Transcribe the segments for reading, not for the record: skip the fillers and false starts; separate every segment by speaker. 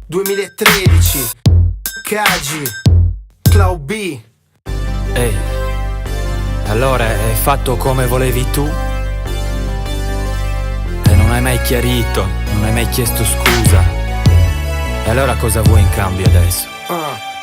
Speaker 1: 2013 Kaji Clau B.
Speaker 2: Ehi, allora è fatto come volevi tu? E non hai mai chiarito, non hai mai chiesto scusa. E allora cosa vuoi in cambio adesso?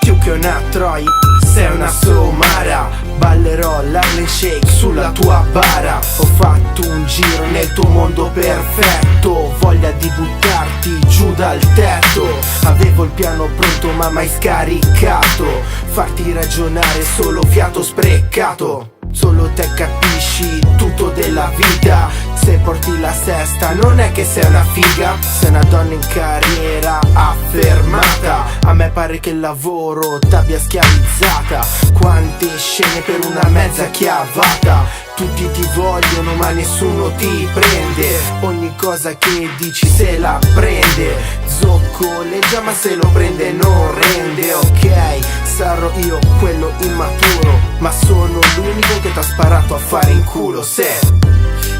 Speaker 1: Più che una Troy, sei una somara. Ballerò l'Harlem Shake sulla tua bara. Ho fatto un giro nel tuo mondo perfetto, voglia di buttarti giù dal tetto. Avevo il piano pronto ma mai scaricato, farti ragionare solo fiato sprecato. Solo te capisci tutto della vita. Se porti la sesta non è che sei una figa, sei una donna in carriera affermata. A me pare che il lavoro t'abbia schiavizzata. Quante scene per una mezza chiavata. Tutti ti vogliono ma nessuno ti prende. Ogni cosa che dici se la prende. Zoccoleggia ma se lo prende non rende. Ok, sarò io quello immaturo, ma sono l'unico che t'ha sparato a fare in culo. Se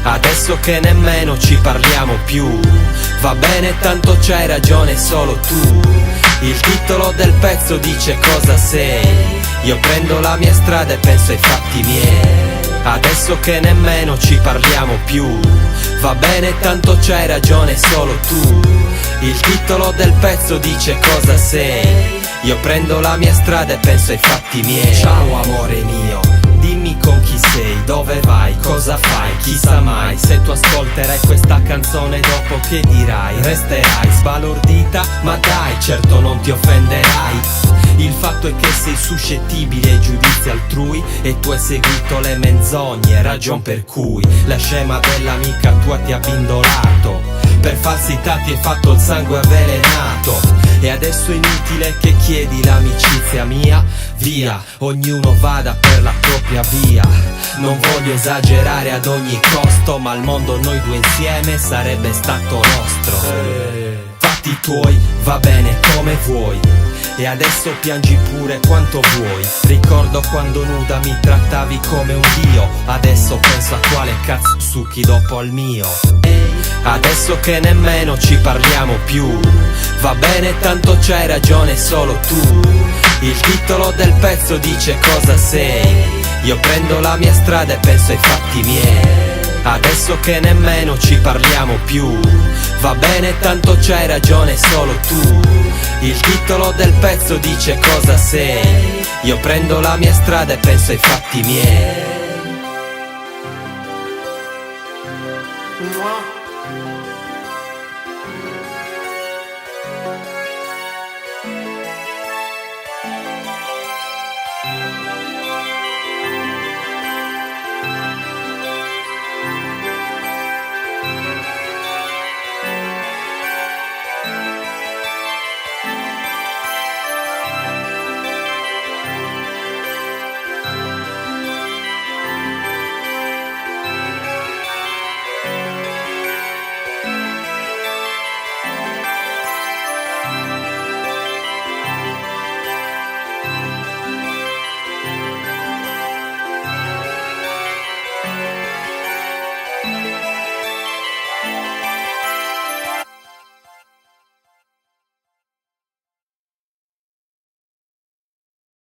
Speaker 3: adesso che nemmeno ci parliamo più, va bene tanto c'hai ragione solo tu. Il titolo del pezzo dice cosa sei. Io prendo la mia strada e penso ai fatti miei. Adesso che nemmeno ci parliamo più, va bene tanto c'hai ragione solo tu. Il titolo del pezzo dice cosa sei. Io prendo la mia strada e penso ai fatti miei. Ciao amore mio, dimmi con chi sei, dove vai, cosa fai, chissà mai. Se tu ascolterai questa canzone dopo che dirai, resterai sbalordita, ma dai, certo non ti offenderai. Il fatto è che sei suscettibile ai giudizi altrui e tu hai seguito le menzogne, ragion per cui la scema dell'amica tua ti ha bindolato. Per falsità ti hai fatto il sangue avvelenato. E adesso è inutile che chiedi l'amicizia mia. Via, ognuno vada per la propria via. Non voglio esagerare ad ogni costo, ma al mondo noi due insieme sarebbe stato nostro. Fatti tuoi, va bene come vuoi. E adesso piangi pure quanto vuoi. Ricordo quando nuda mi trattavi come un dio. Adesso penso a quale cazzo succhi dopo al mio. Adesso che nemmeno ci parliamo più, va bene tanto c'hai ragione solo tu. Il titolo del pezzo dice cosa sei. Io prendo la mia strada e penso ai fatti miei. Adesso che nemmeno ci parliamo più, va bene tanto c'hai ragione solo tu. Il titolo del pezzo dice cosa sei. Io prendo la mia strada e penso ai fatti miei.